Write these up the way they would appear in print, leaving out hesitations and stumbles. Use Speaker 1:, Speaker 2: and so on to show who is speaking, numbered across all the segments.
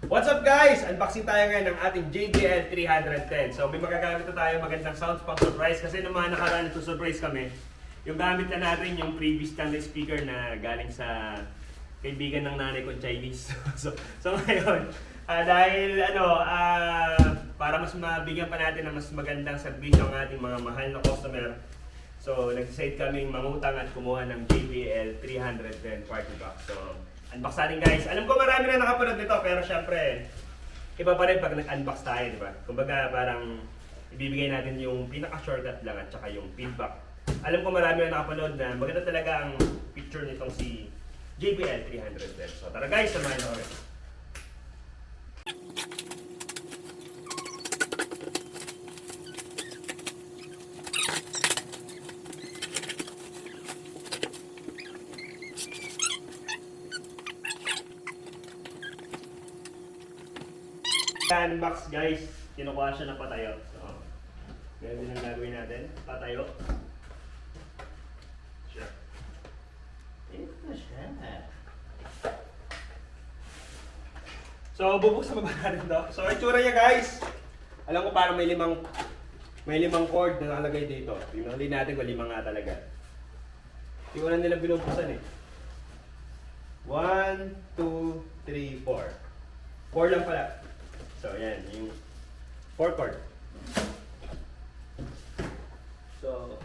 Speaker 1: What's up guys? Unboxing tayo ngayon ng ating JBL 310. So may magagamit na tayo magandang sounds pang surprise kasi nung mga nakaraan ito surprise kami. Yung gamit na natin yung previous standard speaker na galing sa kaibigan ng nanay kong Chinese. so ngayon, dahil para mas mabigyan pa natin ng mas magandang serbisyo ang ating mga mahal na customer. So nag-decide kaming mangutang at kumuha ng JBL 310 PARTYBOX. So unbox natin guys. Alam ko marami na nakapanood nito pero syempre iba pa rin pag nag-unbox tayo, di ba? Kumbaga parang ibibigay natin yung pinaka-shortcut lang at saka yung feedback. Alam ko marami na nakapanood na maganda talaga ang picture nitong si JBL 310. So tara guys, samahan na kami. Unbox guys, kinukuha siya na patayo. So, ganun din ang gagawin natin. Patayo. Siya. Ito siya. So, bubuksan ba natin ito? So, itsura niya guys. Alam ko parang may limang cord na nakalagay dito. Tingnan natin kung 5 nga talaga. Hindi ko na nila binubuksan eh. 1, 2, 3, 4. 4 lang pala. So, ayan, yung 4 cord. So,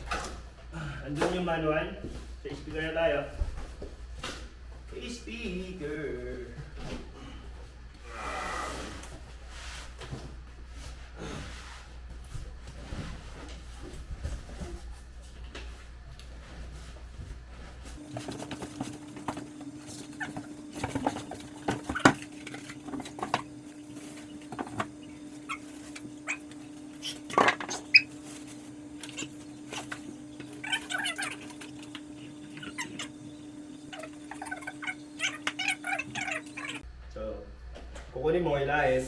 Speaker 1: andun yung manual. Sa speaker na tayo. Speaker. Kukunin mo, ilahin.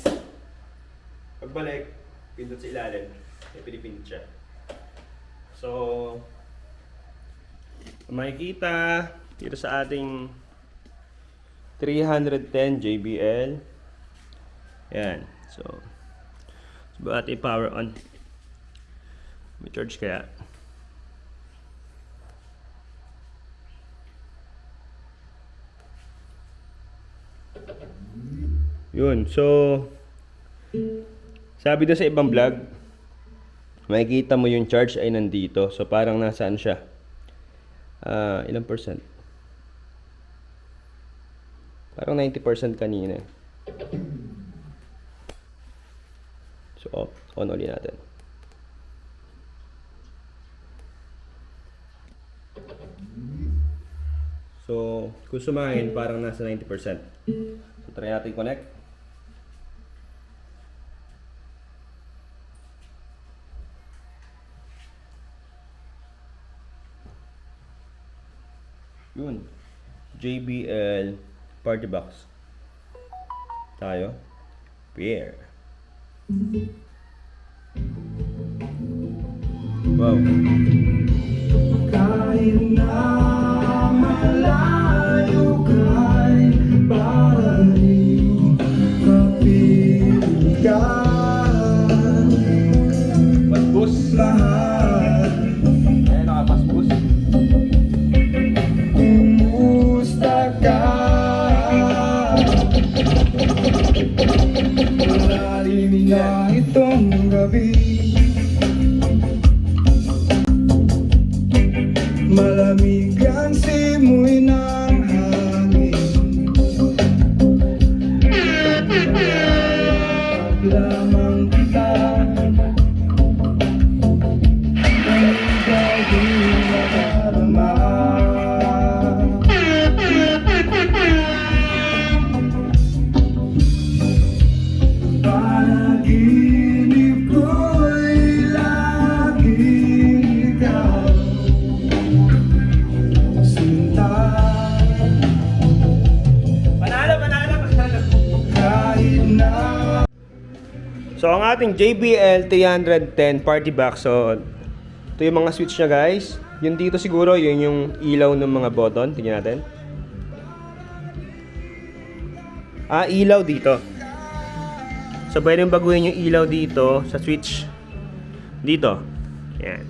Speaker 1: Pagbalik, pindot sa ilalim. May pinipindot siya. So, makikita dito sa ating 310 JBL. Yan. So ba't i-power on? May charge kaya? Yun, so sabi doon sa ibang vlog, makikita mo yung charge ay nandito. So parang nasaan siya? Ilang percent? Parang 90% kanina. So on ulit natin. So kung sumahin, parang nasa 90%. So try natin connect. Yun, JBL PARTYBOX tayo, pair. Wow. Kahit na malayo kay paring kapiligan, pasbus lahat. Ayan, nakapasbus. Malalim na itong gabi, malamig ang simoy ng hangin, pag lamang kita, ang ikaw di nakarama. So ang ating JBL 310 PARTYBOX, so ito yung mga switch niya guys. Yung dito siguro, yun yung ilaw ng mga button. Tingnan natin. Ilaw dito. So pwedeng baguhin yung ilaw dito sa switch dito. Yan.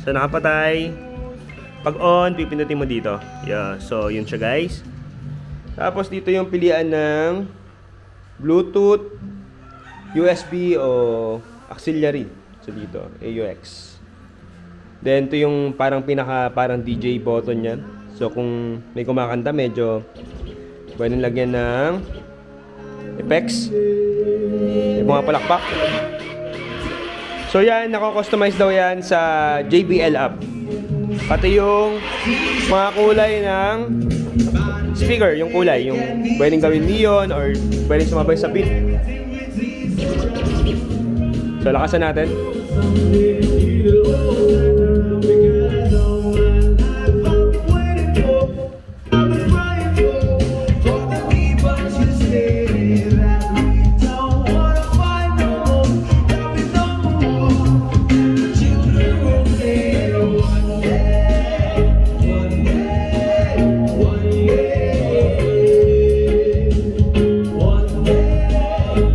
Speaker 1: So nakapatay. Pag on, pipindutin mo dito. Yeah. So yun siya guys. Tapos dito yung pilian ng Bluetooth, USB o auxiliary. So dito, AUX. Then ito yung parang parang DJ button yan. So kung may kumakanta, medyo pwedeng lagyan ng effects. Yung mga palakpak. So yan, nako-customize daw yan sa JBL app. Pati yung mga kulay ng speaker, yung kulay, yung pwedeng gawin neon or pwedeng sumabay sa beat. So lakasan natin.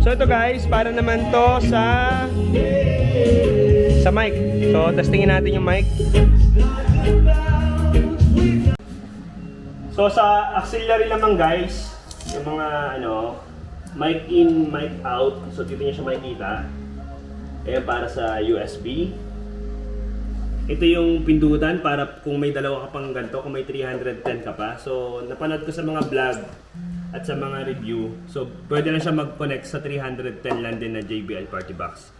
Speaker 1: So ito guys, para naman to sa mic. So testingin natin yung mic. So sa auxiliary naman guys, yung mga mic in, mic out. So dito niyo siya makikita. Ayan para sa USB. Ito yung pindutan para kung may dalawa ka pang ganito, kung may 310 ka pa. So napanood ko sa mga vlog at sa mga review. So pwede na siya mag-connect sa 310 lang din na JBL PARTYBOX.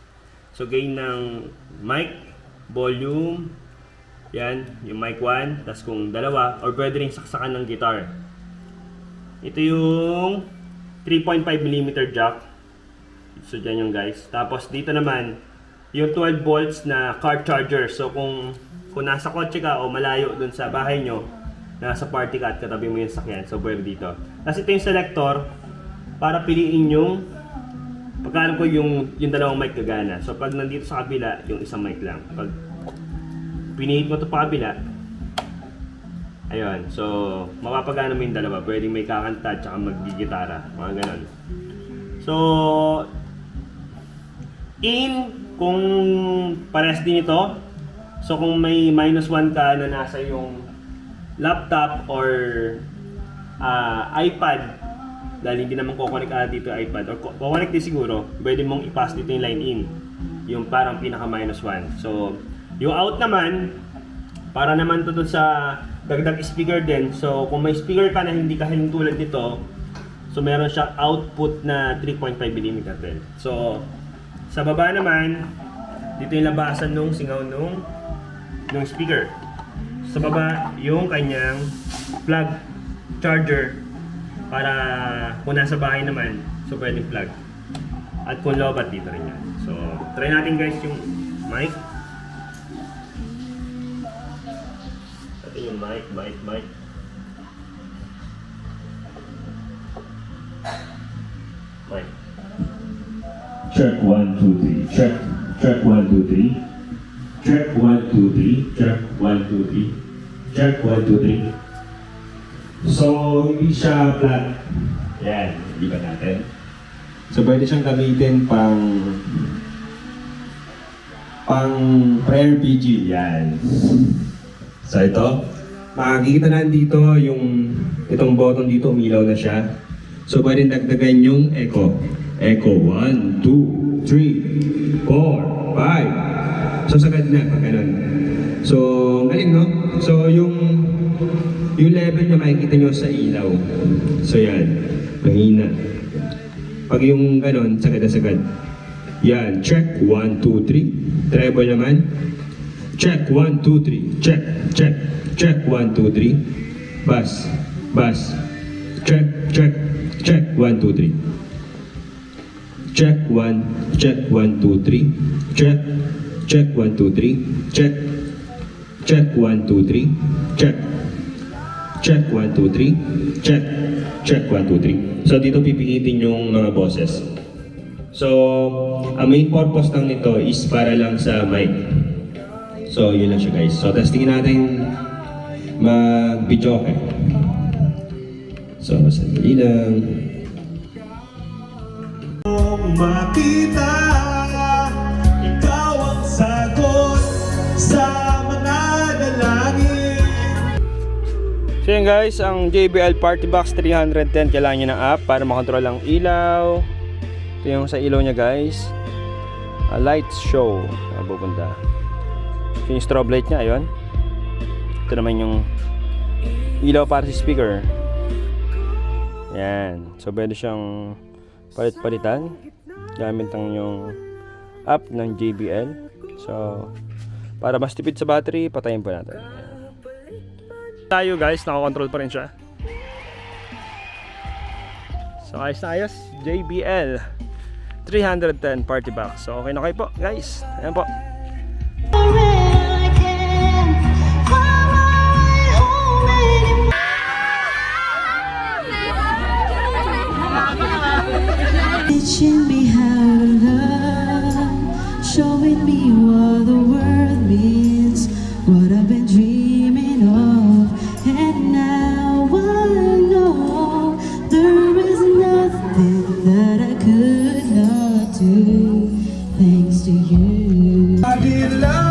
Speaker 1: So gain ng mic, volume, yan, yung mic 1, tas kung dalawa, or pwede rin saksakan ng guitar. Ito yung 3.5mm jack. So dyan yung guys. Tapos dito naman, yung 12 volts na car charger. So kung nasa kotse ka o malayo dun sa bahay nyo, nasa party ka at katabi mo yung sakyan, so pwede dito. Tapos ito yung selector para piliin yung pagkaalam ko yung dalawang mic gagana. So pag nandito sa kabila, yung isang mic lang. Pag pinihit mo ito pa kabila, ayun. So mapapagana mo yung dalawa. Pwedeng may kakanta at saka mag-gitara. Mga ganon. So kung pares din ito. So kung may -1 ka na nasa yung laptop or iPad, dahil hindi naman kukonek dito iPad, or kukonek din siguro, pwede mong i-pass dito yung line in, yung parang pinaka -1. So yung out naman, para naman to dun sa dagdag speaker din. So kung may speaker ka na hindi kahiling tulad nito, so meron siyang output na 3.5mm din. So sa baba naman, dito yung labasan nung singaw nung speaker. Sa baba, yung kanyang plug charger para kung nasa bahay naman, so pwedeng plug. At kung lobat, dito rin yan. So, try natin guys yung mic. Ito yung mic. Check 1, 2, 3. Check 1, 2, 3. Check 1, 2, 3. Check 1, 2, 3. Check 1, 2, 3. So, hindi siya flat. Yan, lipat natin. So, pwede siyang gamitin pang prayer vigil. Yan. So, ito. Makikita na dito itong button dito, umilaw na siya. So, pwede dagdagan yung echo. Echo 1, 2, 3, 4, 5. So sagad na pag ganun. So galing no? So yung level na makikita nyo sa ilaw. So yan, mahina. Pag yung ganun, sagad na sagad. Yan, check 1, 2, 3. Treble naman. Check 1, 2, 3. Check, check, check 1, 2, 3. Bass, bass. Check, check, check 1, 2, 3. Check 1, check 1, 2, 3. Check, check 1, 2, 3. Check, check 1, 2, 3. Check, check 1, 2, 3. Check, check 1, 2, 3. So dito pipilitin yung mga boses. So ang main purpose lang nito is para lang sa mic. So yun lang siya guys. So testingin natin mag-video okay. So sandali lang.
Speaker 2: kong makita. Ikaw ang sagot sa mga dalangin.
Speaker 1: So yun guys, ang JBL PARTYBOX 310, kailangan nyo ng app para makontrol ang ilaw. Ito yung sa ilaw nya guys, lights show na pupunta. So yung strobe light nya, ayun. Ito naman yung ilaw para sa speaker. Yan, so pwede siyang palit-palitan gamit ang yung app ng JBL. So para mas tipid sa battery, patayin pa natin. Tayo guys, nakakontrol pa rin siya. So ayos na ayos, JBL 310 PARTYBOX. So okay na kayo po guys. Ayan po.
Speaker 3: Teaching me how to love, showing me what the world means, what I've been dreaming of. And now I know there is nothing that I could not do thanks to you.
Speaker 2: I did love